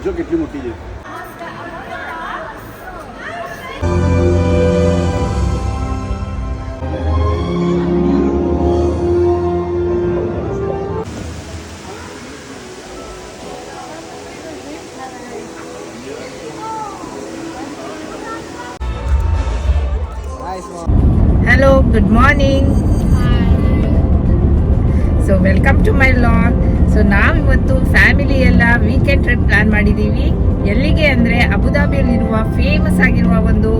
जो कितनी मोटी है Hello, good morning. So welcome to my log. So ನಾವಿವತ್ತು ಫ್ಯಾಮಿಲಿ ಎಲ್ಲ ವೀಕೆಂಡ್ ಟ್ರಿಪ್ ಪ್ಲಾನ್ ಮಾಡಿದ್ದೀವಿ. ಎಲ್ಲಿಗೆ ಅಂದರೆ ಅಬುದಾಬಿಯಲ್ಲಿರುವ ಫೇಮಸ್ ಆಗಿರುವ ಒಂದು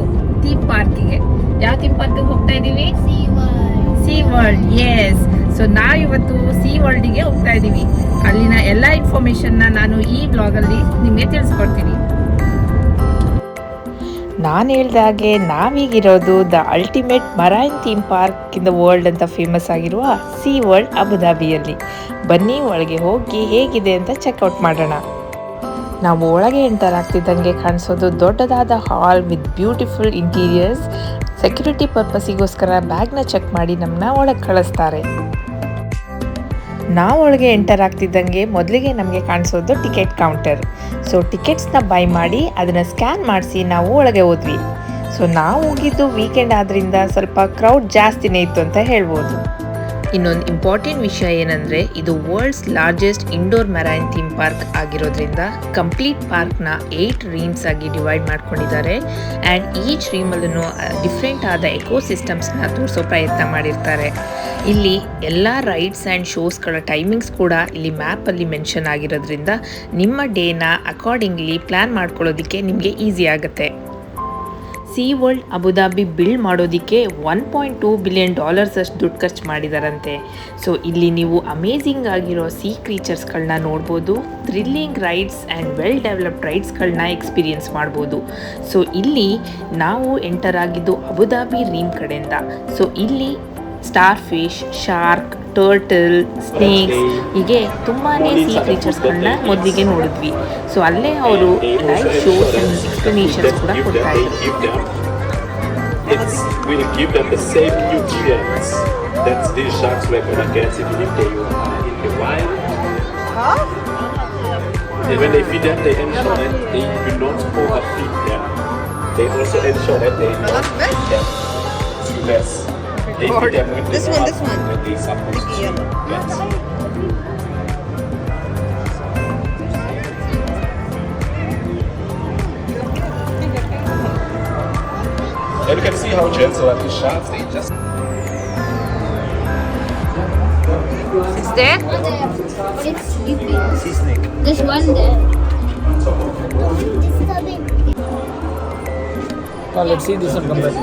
ಥೀಮ್ ಪಾರ್ಕಿಗೆ. ಯಾವ ಥೀಮ್ ಪಾರ್ಕ್ಗೆ ಹೋಗ್ತಾ ಇದ್ದೀವಿ? Sea World. ಎಸ್. ಸೊ ನಾವಿವತ್ತು ಸೀ ವರ್ಲ್ಡಿಗೆ ಹೋಗ್ತಾ ಇದ್ದೀವಿ. ಅಲ್ಲಿನ ಎಲ್ಲ ಇನ್ಫಾರ್ಮೇಷನ್ನ ನಾನು ಈ ಬ್ಲಾಗಲ್ಲಿ ನಿಮಗೆ ತಿಳಿಸ್ಕೊಡ್ತೀನಿ. ನಾನು ಹೇಳ್ದಾಗೆ ನಾವೀಗಿರೋದು the ultimate marine theme park in the world ಅಂತ ಫೇಮಸ್ ಆಗಿರುವ ಸೀ ವರ್ಲ್ಡ್ ಅಬುದಾಬಿಯಲ್ಲಿ. ಬನ್ನಿ ಒಳಗೆ ಹೋಗಿ ಹೇಗಿದೆ ಅಂತ ಚೆಕ್ಔಟ್ ಮಾಡೋಣ. ನಾವು ಒಳಗೆ ಎಂಟರ್ ಆಗ್ತಿದ್ದಂಗೆ ಕಾಣಿಸೋದು ದೊಡ್ಡದಾದ hall with beautiful interiors. Security ಪರ್ಪಸ್ಸಿಗೋಸ್ಕರ ಬ್ಯಾಗ್ನ ಚೆಕ್ ಮಾಡಿ ನಮ್ಮನ್ನ ಒಳಗೆ ಕಳಿಸ್ತಾರೆ. ನಾವು ಒಳಗೆ ಎಂಟರ್ ಆಗ್ತಿದ್ದಂಗೆ ಮೊದಲಿಗೆ ನಮಗೆ ಕಾಣಿಸೋದು ಟಿಕೆಟ್ ಕೌಂಟರ್. ಸೊ ಟಿಕೆಟ್ಸ್ನ ಬೈ ಮಾಡಿ ಅದನ್ನು ಸ್ಕ್ಯಾನ್ ಮಾಡಿಸಿ ನಾವು ಒಳಗೆ ಹೋದ್ವಿ. ಸೊ ನಾವು ಹೋಗಿದ್ದು ವೀಕೆಂಡ್ ಆದ್ದರಿಂದ ಸ್ವಲ್ಪ ಕ್ರೌಡ್ ಜಾಸ್ತಿನೇ ಇತ್ತು ಅಂತ ಹೇಳ್ಬೋದು. ಇನ್ನೊಂದು ಇಂಪಾರ್ಟೆಂಟ್ ವಿಷಯ ಏನಂದರೆ ಇದು world's largest indoor marine theme park ಆಗಿರೋದ್ರಿಂದ ಕಂಪ್ಲೀಟ್ ಪಾರ್ಕ್ನ 8 ರೀಮ್ಸ್ ಆಗಿ ಡಿವೈಡ್ ಮಾಡ್ಕೊಂಡಿದ್ದಾರೆ. ಆ್ಯಂಡ್ ಈಚ್ ರೀಮಲ್ಲೂ ಡಿಫ್ರೆಂಟ್ ಆದ ಎಕೋಸಿಸ್ಟಮ್ಸ್ನ ತೋರಿಸೋ ಪ್ರಯತ್ನ ಮಾಡಿರ್ತಾರೆ. ಇಲ್ಲಿ ಎಲ್ಲ ರೈಡ್ಸ್ ಆ್ಯಂಡ್ ಶೋಸ್ಗಳ ಟೈಮಿಂಗ್ಸ್ ಕೂಡ ಇಲ್ಲಿ ಮ್ಯಾಪಲ್ಲಿ ಮೆನ್ಷನ್ ಆಗಿರೋದ್ರಿಂದ ನಿಮ್ಮ ಡೇನ ಅಕಾರ್ಡಿಂಗ್ಲಿ ಪ್ಲ್ಯಾನ್ ಮಾಡ್ಕೊಳ್ಳೋದಕ್ಕೆ ನಿಮಗೆ ಈಸಿ ಆಗುತ್ತೆ. ಸೀ ವರ್ಲ್ಡ್ ಅಬುದಾಬಿ ಬಿಲ್ಡ್ ಮಾಡೋದಕ್ಕೆ $1.2 ಬಿಲಿಯನ್ ಅಷ್ಟು ದುಡ್ಡು ಖರ್ಚು ಮಾಡಿದಾರಂತೆ. ಸೊ ಇಲ್ಲಿ ನೀವು ಅಮೇಝಿಂಗ್ ಆಗಿರೋ ಸೀ ಕ್ರೀಚರ್ಸ್ಗಳನ್ನ ನೋಡ್ಬೋದು, thrilling rides and well developed ರೈಡ್ಸ್ಗಳನ್ನ ಎಕ್ಸ್ಪೀರಿಯನ್ಸ್ ಮಾಡ್ಬೋದು. ಸೊ ಇಲ್ಲಿ ನಾವು ಎಂಟರ್ ಆಗಿದ್ದು ಅಬುದಾಬಿ ರೀಮ್ ಕಡೆಯಿಂದ. ಸೊ ಇಲ್ಲಿ starfish, shark, turtle, snakes ಹೀಗೆ ತುಂಬಾ ಸೀ ಕ್ರೀಚರ್ಸ್ಗಳನ್ನ ಮೊದಲಿಗೆ ನೋಡಿದ್ವಿ. ಸೊ ಅಲ್ಲೇ ಅವರು ಲೈವ್ ಶೋಸ್ ಆ್ಯಂಡ್ ಎಕ್ಸ್ಪ್ಲನೇಷನ್ಸ್ ಕೂಡ ಕೊಡ್ತಾ ಇದ್ರು. And when they feed them, they ensure that they do not overfeed them. They also ensure that they do not feed them too less. They feed them when they when they supposed to get. And you can see how gentle are these sharks. They just. It's there? It's sleeping. Sea snake. There's one there. Oh, let's see this one come back.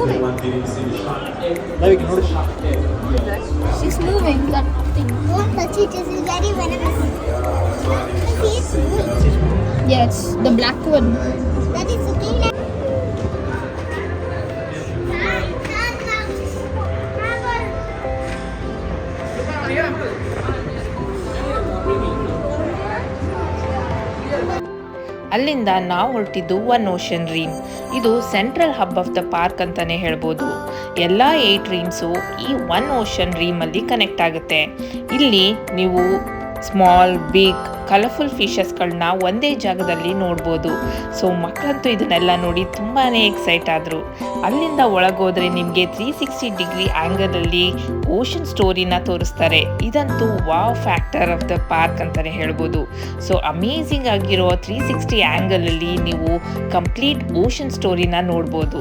Now we can hold it. She's moving. That thing. Don't touch it. This is very venomous. Yeah, it's the black one. That is looking like. ಅಲ್ಲಿಂದ ನಾವು ಹೊರಟಿದ್ದು one ocean ream. ಇದು central hub of the park ಅಂತಲೇ ಹೇಳ್ಬೋದು. ಎಲ್ಲ 8 ರೀಮ್ಸು ಈ one ocean ರೀಮಲ್ಲಿ connect ಆಗುತ್ತೆ. ಇಲ್ಲಿ ನೀವು ಸ್ಮಾಲ್, ಬಿಗ್, ಕಲರ್ಫುಲ್ ಫಿಶಸ್ಗಳನ್ನ ಒಂದೇ ಜಾಗದಲ್ಲಿ ನೋಡ್ಬೋದು. ಸೊ ಮಕ್ಕಳಂತೂ ಇದನ್ನೆಲ್ಲ ನೋಡಿ ತುಂಬಾ ಎಕ್ಸೈಟ್ ಆದರು. ಅಲ್ಲಿಂದ ಒಳಗೋದ್ರೆ ನಿಮಗೆ 360 ಡಿಗ್ರಿ ಆ್ಯಂಗಲಲ್ಲಿ ಓಷನ್ ಸ್ಟೋರಿನ ತೋರಿಸ್ತಾರೆ. ಇದಂತೂ wow factor of the park ಅಂತಲೇ ಹೇಳ್ಬೋದು. ಸೊ ಅಮೇಝಿಂಗ್ ಆಗಿರೋ 360 ಆ್ಯಂಗಲಲ್ಲಿ ನೀವು ಕಂಪ್ಲೀಟ್ ಓಷನ್ ಸ್ಟೋರಿನ ನೋಡ್ಬೋದು.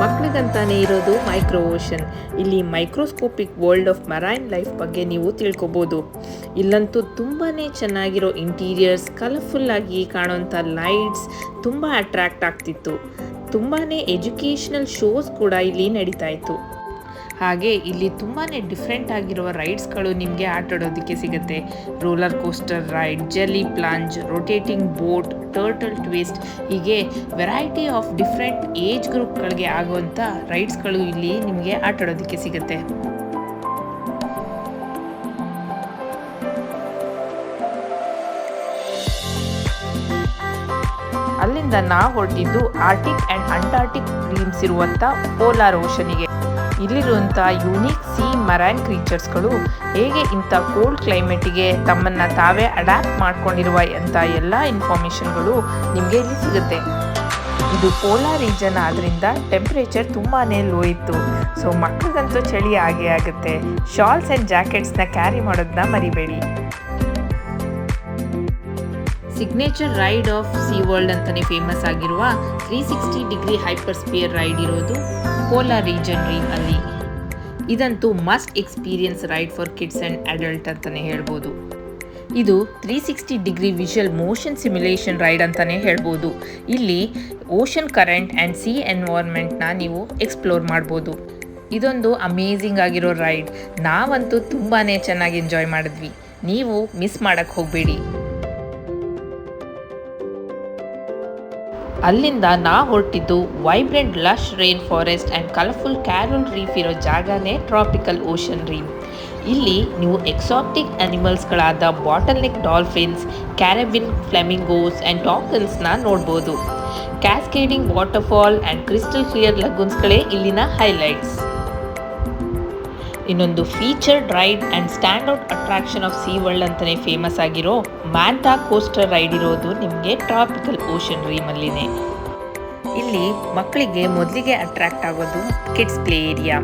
ಮಕ್ಕಳಿಗಂತಾನೆ ಇರೋದು ಮೈಕ್ರೋ ಓಷನ್. ಇಲ್ಲಿ microscopic world of marine life ಬಗ್ಗೆ ನೀವು ತಿಳ್ಕೊಬೋದು. ಇಲ್ಲಂತೂ ತುಂಬಾ ಚೆನ್ನಾಗಿರೋ ಇಂಟೀರಿಯರ್ಸ್, ಕಲರ್ಫುಲ್ ಆಗಿ ಕಾಣೋಂಥ ಲೈಟ್ಸ್ ತುಂಬ ಅಟ್ರ್ಯಾಕ್ಟ್ ಆಗ್ತಿತ್ತು. ತುಂಬಾ ಎಜುಕೇಷ್ನಲ್ ಶೋಸ್ ಕೂಡ ಇಲ್ಲಿ ನಡೀತಾ ಇತ್ತು. ಹಾಗೆ ಇಲ್ಲಿ ತುಂಬಾ ಡಿಫ್ರೆಂಟ್ ಆಗಿರುವ ರೈಡ್ಸ್ಗಳು ನಿಮಗೆ ಆಟಾಡೋದಕ್ಕೆ ಸಿಗುತ್ತೆ. Roller coaster ride, jelly plunge, rotating boat, turtle twist, ಹೀಗೆ ವೆರೈಟಿ ಆಫ್ ಡಿಫ್ರೆಂಟ್ ಏಜ್ ಗ್ರೂಪ್ಗಳಿಗೆ ಆಗುವಂಥ ರೈಡ್ಸ್ಗಳು ಇಲ್ಲಿ ನಿಮಗೆ ಆಟಾಡೋದಕ್ಕೆ ಸಿಗುತ್ತೆ. ಅಲ್ಲಿಂದ ನಾವು ಹೊರಟಿದ್ದು ಆರ್ಟಿಕ್ ಆ್ಯಂಡ್ ಅಂಟಾರ್ಟಿಕ್ ಡ್ರೀಮ್ಸ್ ಇರುವಂಥ ಪೋಲಾರ್ ಓಷನಿಗೆ. ಇಲ್ಲಿರುವಂಥ ಯುನೀಕ್ ಸಿ ಮರೈನ್ ಕ್ರೀಚರ್ಸ್ಗಳು ಹೇಗೆ ಇಂಥ ಕೋಲ್ಡ್ ಕ್ಲೈಮೇಟಿಗೆ ತಮ್ಮನ್ನು ತಾವೇ ಅಡ್ಯಾಪ್ಟ್ ಮಾಡ್ಕೊಂಡಿರುವ ಅಂಥ ಎಲ್ಲ ಇನ್ಫಾರ್ಮೇಷನ್ಗಳು ನಿಮಗೆ ಇಲ್ಲಿ ಸಿಗುತ್ತೆ. ಇದು ಪೋಲಾರ್ ರೀಜನ್ ಆದ್ದರಿಂದ ಟೆಂಪ್ರೇಚರ್ ತುಂಬಾ ಲೋ ಇತ್ತು. ಸೊ ಮಕ್ಕಳಿಗಂತೂ ಚಳಿ ಆಗೇ ಆಗುತ್ತೆ. ಶಾಲ್ಸ್ ಆ್ಯಂಡ್ ಜಾಕೆಟ್ಸ್ನ ಕ್ಯಾರಿ ಮಾಡೋದನ್ನ ಮರಿಬೇಡಿ. Signature ride of Sea World ಅಂತಲೇ ಫೇಮಸ್ ಆಗಿರುವ 360 ಡಿಗ್ರಿ ಹೈಪರ್ ಸ್ಪಿಯರ್ ರೈಡ್ ಇರೋದು ಪೋಲಾರ್ ರೀಜನ್ ಡ್ರೀಮ್ ಅಲ್ಲಿ. ಇದಂತೂ must experience ride for kids and adult ಅಂತಲೇ ಹೇಳ್ಬೋದು. ಇದು 360 degree visual motion simulation ride ಅಂತಲೇ ಹೇಳ್ಬೋದು. ಇಲ್ಲಿ ಓಷನ್ ಕರೆಂಟ್ ಆ್ಯಂಡ್ ಸಿ ಎನ್ವೈರ್ಮೆಂಟ್ನ ನೀವು ಎಕ್ಸ್ಪ್ಲೋರ್ ಮಾಡ್ಬೋದು. ಇದೊಂದು ಅಮೇಝಿಂಗ್ ಆಗಿರೋ ರೈಡ್. ನಾವಂತೂ ತುಂಬಾ ಚೆನ್ನಾಗಿ ಎಂಜಾಯ್ ಮಾಡಿದ್ವಿ. ನೀವು ಮಿಸ್ ಮಾಡೋಕ್ಕೆ ಹೋಗಬೇಡಿ. ಅಲ್ಲಿಂದ ನಾವು ಹೊರಟಿದ್ದು vibrant lush rain forest and colourful coral reef ಇರೋ ಜಾಗನೇ ಟ್ರಾಪಿಕಲ್ ಓಷನ್ ರೀಮ್. ಇಲ್ಲಿ ನೀವು ಎಕ್ಸಾಟಿಕ್ ಅನಿಮಲ್ಸ್ಗಳಾದ bottle neck dolphins, Caribbean flamingos and ಟಾಕಲ್ಸ್ನ ನೋಡ್ಬೋದು. Cascading waterfall and crystal clear ಲಗೂನ್ಸ್ಗಳೇ ಇಲ್ಲಿನ ಹೈಲೈಟ್ಸ್. ಇನ್ನೊಂದು featured ride and standout attraction of Sea World ಅಂತಲೇ ಫೇಮಸ್ ಆಗಿರೋ ಮ್ಯಾಂಟಾ ಕೋಸ್ಟರ್ ರೈಡ್ ಇರೋದು ನಿಮಗೆ ಟ್ರಾಪಿಕಲ್ ಓಷನ್ ರೀಮಲ್ಲಿನೇ. ಇಲ್ಲಿ ಮಕ್ಕಳಿಗೆ ಮೊದಲಿಗೆ ಅಟ್ರ್ಯಾಕ್ಟ್ ಆಗೋದು ಕಿಡ್ಸ್ ಪ್ಲೇ ಏರಿಯಾ.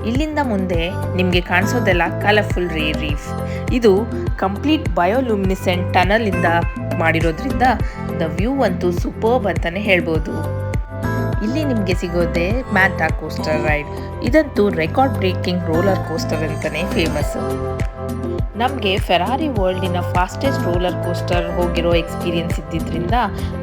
ಇಲ್ಲಿಂದ ಮುಂದೆ ನಿಮಗೆ ಕಾಣಿಸೋದೆಲ್ಲ ಕಲರ್ಫುಲ್ ರೀಫ್. ಇದು ಕಂಪ್ಲೀಟ್ ಬಯೋಲ್ಯೂಮಿನಿಸೆಂಟ್ ಟನಲಿಂದ ಮಾಡಿರೋದ್ರಿಂದ ದ ವ್ಯೂ ಅಂತೂ ಸೂಪರ್ಬ್ ಅಂತಲೇ ಹೇಳ್ಬೋದು. ಇಲ್ಲಿ ನಿಮಗೆ ಸಿಗೋದೇ ಮ್ಯಾಂಟಾ ಕೋಸ್ಟರ್ ರೈಡ್. ಇದಂತೂ ರೆಕಾರ್ಡ್ ಬ್ರೇಕಿಂಗ್ ರೋಲರ್ ಕೋಸ್ಟರ್ ಅಂತಲೇ ಫೇಮಸ್. ನಮಗೆ ಫೆರಾರಿ ವರ್ಲ್ಡಿನ ಫಾಸ್ಟೆಸ್ಟ್ ರೋಲರ್ ಕೋಸ್ಟರ್ ಹೋಗಿರೋ ಎಕ್ಸ್ಪೀರಿಯನ್ಸ್ ಇದ್ದಿದ್ದರಿಂದ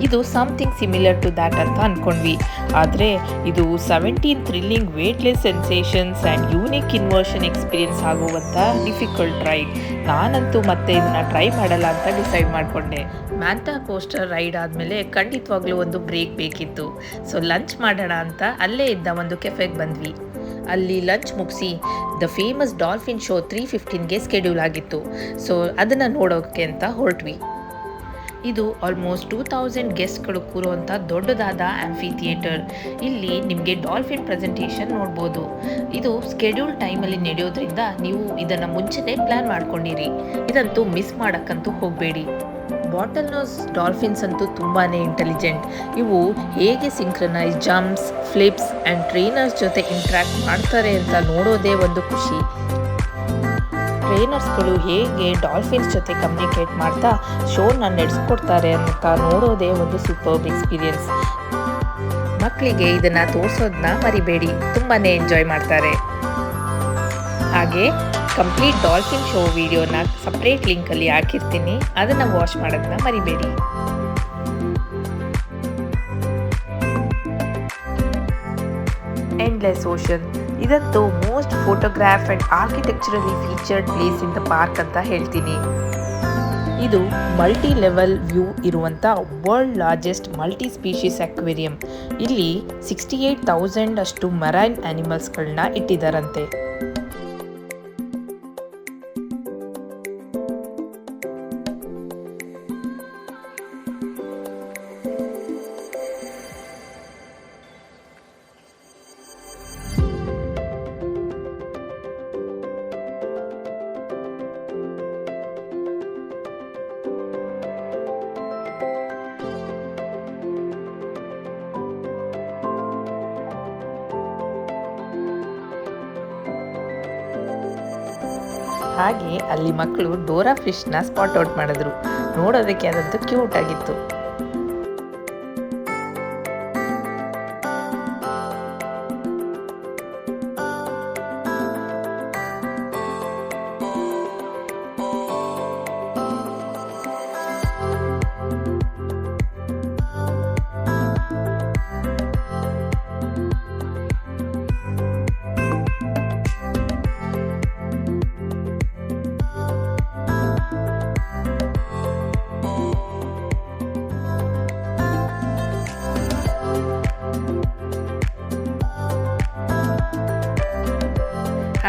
ಇದು ಸಮಥಿಂಗ್ ಸಿಮಿಲರ್ ಟು ದ್ಯಾಟ್ ಅಂತ ಅಂದ್ಕೊಂಡ್ವಿ. ಆದರೆ ಇದು 17 thrilling weightless sensations and unique inversion experience ಆಗುವಂಥ ಡಿಫಿಕಲ್ಟ್ ರೈಡ್. ನಾನಂತೂ ಮತ್ತೆ ಇದನ್ನು ಟ್ರೈ ಮಾಡಲ್ಲ ಅಂತ ಡಿಸೈಡ್ ಮಾಡಿಕೊಂಡೆ. ಮ್ಯಾಂಟಾ ಕೋಸ್ಟರ್ ರೈಡ್ ಆದಮೇಲೆ ಖಂಡಿತವಾಗ್ಲೂ ಒಂದು ಬ್ರೇಕ್ ಬೇಕಿತ್ತು. ಸೊ ಲಂಚ್ ಮಾಡೋಣ ಅಂತ ಅಲ್ಲೇ ಇದ್ದ ಒಂದು ಕೆಫೆಗೆ ಬಂದ್ವಿ. ಅಲ್ಲಿ ಲಂಚ್ ಮುಗಿಸಿ ದ ಫೇಮಸ್ ಡಾಲ್ಫಿನ್ ಶೋ 3:15ಗೆ ಸ್ಕೆಡ್ಯೂಲ್ ಆಗಿತ್ತು. ಸೊ ಅದನ್ನು ನೋಡೋಕ್ಕೆ ಅಂತ ಹೊರಟ್ವಿ. ಇದು ಆಲ್ಮೋಸ್ಟ್ 2000 ಗೆಸ್ಟ್ಗಳು ಕೂರುವಂಥ ದೊಡ್ಡದಾದ ಆಂಫಿ ಥಿಯೇಟರ್. ಇಲ್ಲಿ ನಿಮಗೆ ಡಾಲ್ಫಿನ್ ಪ್ರೆಸೆಂಟೇಷನ್ ನೋಡ್ಬೋದು. ಇದು ಸ್ಕೆಡ್ಯೂಲ್ ಟೈಮಲ್ಲಿ ನಡೆಯೋದ್ರಿಂದ ನೀವು ಇದನ್ನು ಮುಂಚೆನೇ ಪ್ಲ್ಯಾನ್ ಮಾಡ್ಕೊಂಡಿರಿ. ಇದಂತೂ ಮಿಸ್ ಮಾಡೋಕ್ಕಂತೂ ಹೋಗಬೇಡಿ. ಬಾಟಲ್ ನೋಸ್ ಡಾಲ್ಫಿನ್ಸ್ ಅಂತೂ ತುಂಬಾ ಇಂಟೆಲಿಜೆಂಟ್. ಇವು ಹೇಗೆ ಸಿಂಕ್ರನೈಸ್ ಜಂಪ್ಸ್, ಫ್ಲಿಪ್ಸ್ ಆ್ಯಂಡ್ ಟ್ರೈನರ್ಸ್ ಜೊತೆ ಇಂಟ್ರ್ಯಾಕ್ಟ್ ಮಾಡ್ತಾರೆ ಅಂತ ನೋಡೋದೇ ಒಂದು ಖುಷಿ. ಟ್ರೈನರ್ಸ್ಗಳು ಹೇಗೆ ಡಾಲ್ಫಿನ್ಸ್ ಜೊತೆ ಕಮ್ಯುನಿಕೇಟ್ ಮಾಡ್ತಾ ಶೋನ ನಡೆಸ್ಕೊಡ್ತಾರೆ ಅಂತ ನೋಡೋದೇ ಒಂದು ಸೂಪರ್ಬ್ ಎಕ್ಸ್ಪೀರಿಯನ್ಸ್. ಮಕ್ಕಳಿಗೆ ಇದನ್ನು ತೋರಿಸೋದನ್ನ ಮರಿಬೇಡಿ, ತುಂಬಾ ಎಂಜಾಯ್ ಮಾಡ್ತಾರೆ. ಹಾಗೆ ಕಂಪ್ಲೀಟ್ ಡಾಲ್ಫಿನ್ ಶೋ ವಿಡಿಯೋನ ಸಪ್ರೇಟ್ ಲಿಂಕಲ್ಲಿ ಹಾಕಿರ್ತೀನಿ, ಅದನ್ನು ವಾಚ್ ಮಾಡೋದನ್ನ ಮರಿಬೇಡಿ. ಎಂಡ್ಲೆಸ್ ಓಷನ್ ಇದಂತೂ most photograph and architecturally featured place in the park ಅಂತ ಹೇಳ್ತೀನಿ. ಇದು ಮಲ್ಟಿ ಲೆವೆಲ್ ವ್ಯೂ ಇರುವಂಥ world largest multi species aquarium. ಇಲ್ಲಿ 68,000 ಅಷ್ಟು ಮರೈನ್ ಆನಿಮಲ್ಸ್ಗಳನ್ನ ಇಟ್ಟಿದ್ದಾರಂತೆ. ಹಾಗೆ ಅಲ್ಲಿ ಮಕ್ಕಳು ಡೋರಾ ಫಿಶ್ನ ಸ್ಪಾಟ್ ಔಟ್ ಮಾಡಿದ್ರು. ನೋಡೋದಕ್ಕೆ ಅದಂತೂ ಕ್ಯೂಟ್ ಆಗಿತ್ತು.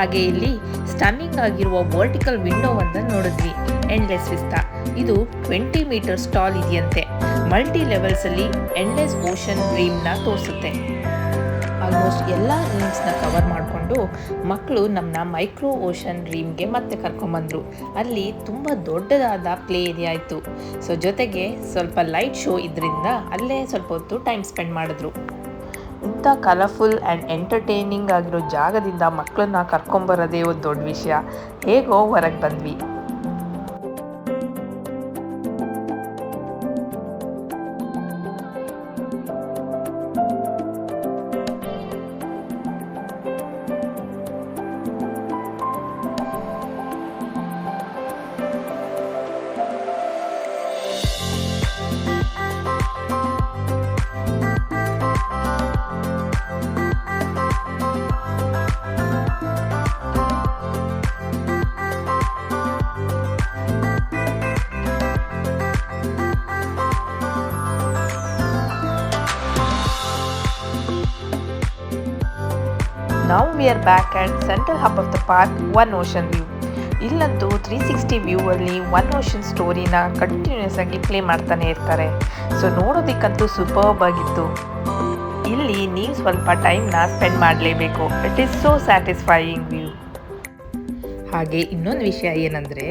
ಹಾಗೆ ಇಲ್ಲಿ ಸ್ಟನ್ನಿಂಗ್ ಆಗಿರುವ ವರ್ಟಿಕಲ್ ವಿಂಡೋವನ್ನು ನೋಡಿದ್ವಿ. ಎಂಡ್ಲೆಸ್ ವಿಸ್ತಾ ಇದು 20 ಮೀಟರ್ಸ್ ಟಾಲ್ ಇದೆಯಂತೆ. ಮಲ್ಟಿ ಲೆವೆಲ್ಸಲ್ಲಿ ಎಂಡ್ಲೆಸ್ ಓಷನ್ ಡ್ರೀಮ್ನ ತೋರಿಸುತ್ತೆ. ಆಲ್ಮೋಸ್ಟ್ ಎಲ್ಲ ರೀಮ್ಸ್ನ ಕವರ್ ಮಾಡಿಕೊಂಡು ಮಕ್ಕಳು ನಮ್ಮನ್ನ ಮೈಕ್ರೋ ಓಷನ್ ಡ್ರೀಮ್ಗೆ ಮತ್ತೆ ಕರ್ಕೊಂಬಂದರು. ಅಲ್ಲಿ ತುಂಬ ದೊಡ್ಡದಾದ ಪ್ಲೇ ಏರಿಯಾ ಇತ್ತು. ಸೊ ಜೊತೆಗೆ ಸ್ವಲ್ಪ ಲೈಟ್ ಶೋ ಇದರಿಂದ ಅಲ್ಲೇ ಸ್ವಲ್ಪ ಹೊತ್ತು ಟೈಮ್ ಸ್ಪೆಂಡ್ ಮಾಡಿದ್ರು. ಇಂಥ ಕಲರ್ಫುಲ್ ಆ್ಯಂಡ್ ಎಂಟರ್ಟೈನಿಂಗ್ ಆಗಿರೋ ಜಾಗದಿಂದ ಮಕ್ಕಳನ್ನ ಕರ್ಕೊಂಬರೋದೇ ಒಂದು ದೊಡ್ಡ ವಿಷಯ. ಹೇಗೋ ಹೊರಗೆ ಬಂದ್ವಿ. Now we are back at central hub of the park, One Ocean View. ಇಲ್ಲಂತೂ 360 view ಅಲ್ಲಿ ಒನ್ ಓಷನ್ ಸ್ಟೋರಿನ ಕಂಟಿನ್ಯೂಸ್ ಆಗಿ ಪ್ಲೇ ಮಾಡ್ತಾನೆ ಇರ್ತಾರೆ. ಸೊ ನೋಡೋದಕ್ಕಂತೂ ಸೂಪರ್ಬ್ ಆಗಿತ್ತು. ಇಲ್ಲಿ ನೀವು ಸ್ವಲ್ಪ ಟೈಮ್ನ ಸ್ಪೆಂಡ್ ಮಾಡಲೇಬೇಕು. It is so satisfying view. ಹಾಗೆ ಇನ್ನೊಂದು ವಿಷಯ ಏನಂದರೆ,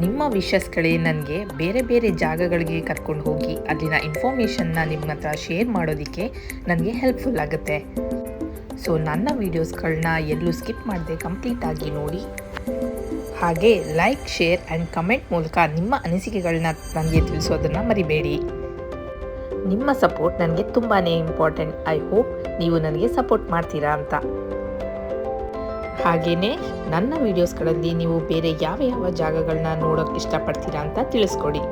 ನಿಮ್ಮ ವಿಶಸ್ಗಳೇ ನನಗೆ ಬೇರೆ ಬೇರೆ ಜಾಗಗಳಿಗೆ ಕರ್ಕೊಂಡು ಹೋಗಿ ಅಲ್ಲಿನ ಇನ್ಫಾರ್ಮೇಷನ್ನ ನಿಮ್ಮ ಹತ್ರ ಶೇರ್ ಮಾಡೋದಕ್ಕೆ ನನಗೆ ಹೆಲ್ಪ್ಫುಲ್ ಆಗುತ್ತೆ. ಸೊ ನನ್ನ ವೀಡಿಯೋಸ್ಗಳನ್ನ ಎಲ್ಲೂ ಸ್ಕಿಪ್ ಮಾಡದೆ ಕಂಪ್ಲೀಟಾಗಿ ನೋಡಿ. ಹಾಗೆ ಲೈಕ್, ಶೇರ್ ಆ್ಯಂಡ್ ಕಮೆಂಟ್ ಮೂಲಕ ನಿಮ್ಮ ಅನಿಸಿಕೆಗಳನ್ನ ನನಗೆ ತಿಳಿಸೋದನ್ನು ಮರಿಬೇಡಿ. ನಿಮ್ಮ ಸಪೋರ್ಟ್ ನನಗೆ ತುಂಬಾ ಇಂಪಾರ್ಟೆಂಟ್. ಐ ಹೋಪ್ ನೀವು ನನಗೆ ಸಪೋರ್ಟ್ ಮಾಡ್ತೀರಾ ಅಂತ. ಹಾಗೆಯೇ ನನ್ನ ವೀಡಿಯೋಸ್ಗಳಲ್ಲಿ ನೀವು ಬೇರೆ ಯಾವ ಯಾವ ಜಾಗಗಳನ್ನ ನೋಡೋಕ್ಕೆ ಇಷ್ಟಪಡ್ತೀರಾ ಅಂತ ತಿಳಿಸ್ಕೊಡಿ.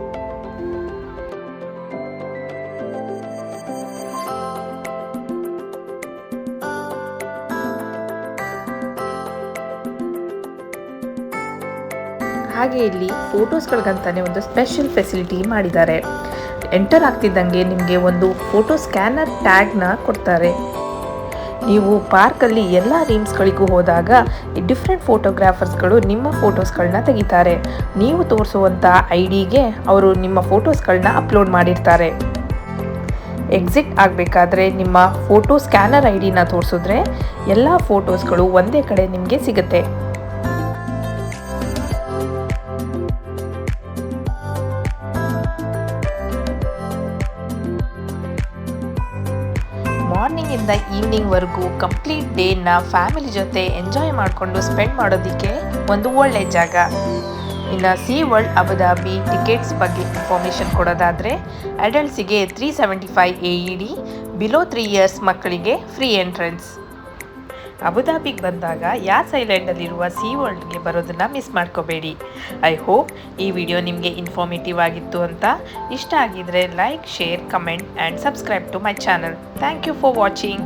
ಹಾಗೆ ಇಲ್ಲಿ ಫೋಟೋಸ್ಗಳಿಗಂತಾನೆ ಒಂದು ಸ್ಪೆಷಲ್ ಫೆಸಿಲಿಟಿ ಮಾಡಿದ್ದಾರೆ. ಎಂಟರ್ ಆಗ್ತಿದ್ದಂಗೆ ನಿಮಗೆ ಒಂದು ಫೋಟೋ ಸ್ಕ್ಯಾನರ್ ಟ್ಯಾಗ್ನ ಕೊಡ್ತಾರೆ. ನೀವು ಪಾರ್ಕಲ್ಲಿ ಎಲ್ಲ ರೀಮ್ಸ್ಗಳಿಗೂ ಹೋದಾಗ ಡಿಫ್ರೆಂಟ್ ಫೋಟೋಗ್ರಾಫರ್ಸ್ಗಳು ನಿಮ್ಮ ಫೋಟೋಸ್ಗಳನ್ನ ತೆಗಿತಾರೆ. ನೀವು ತೋರಿಸುವಂಥ ಐಡಿಗೆ ಅವರು ನಿಮ್ಮ ಫೋಟೋಸ್ಗಳನ್ನ ಅಪ್ಲೋಡ್ ಮಾಡಿರ್ತಾರೆ. ಎಕ್ಸಿಟ್ ಆಗಬೇಕಾದ್ರೆ ನಿಮ್ಮ ಫೋಟೋ ಸ್ಕ್ಯಾನರ್ ಐಡಿನ ತೋರಿಸಿದ್ರೆ ಎಲ್ಲ ಫೋಟೋಸ್ಗಳು ಒಂದೇ ಕಡೆ ನಿಮಗೆ ಸಿಗುತ್ತೆ. ಮಾರ್ನಿಂಗಿಂದ ಈವ್ನಿಂಗ್ವರೆಗೂ ಕಂಪ್ಲೀಟ್ ಡೇನ ಫ್ಯಾಮಿಲಿ ಜೊತೆ ಎಂಜಾಯ್ ಮಾಡಿಕೊಂಡು ಸ್ಪೆಂಡ್ ಮಾಡೋದಕ್ಕೆ ಒಂದು ಒಳ್ಳೆ ಜಾಗ. ಇನ್ನು ಸೀ ವರ್ಲ್ಡ್ ಅಬುದಾಬಿ ಟಿಕೆಟ್ಸ್ ಬಗ್ಗೆ ಇನ್ಫಾರ್ಮೇಷನ್ ಕೊಡೋದಾದರೆ, ಅಡಲ್ಟ್ಸಿಗೆ 375 AED, ಬಿಲೋ 3 ಇಯರ್ಸ್ ಮಕ್ಕಳಿಗೆ ಫ್ರೀ ಎಂಟ್ರೆನ್ಸ್. ಅಬುದಾಬಿಗೆ ಬಂದಾಗ ಯಾಸ್ ಐಲ್ಯಾಂಡಲ್ಲಿರುವ ಸೀ ವರ್ಲ್ಡ್ಗೆ ಬರೋದನ್ನು ಮಿಸ್ ಮಾಡ್ಕೋಬೇಡಿ. ಐ ಹೋಪ್ ಈ ವಿಡಿಯೋ ನಿಮಗೆ ಇನ್ಫಾರ್ಮೇಟಿವ್ ಆಗಿತ್ತು ಅಂತ. ಇಷ್ಟ ಆಗಿದ್ರೆ like, share, comment and subscribe to my channel. Thank you for watching.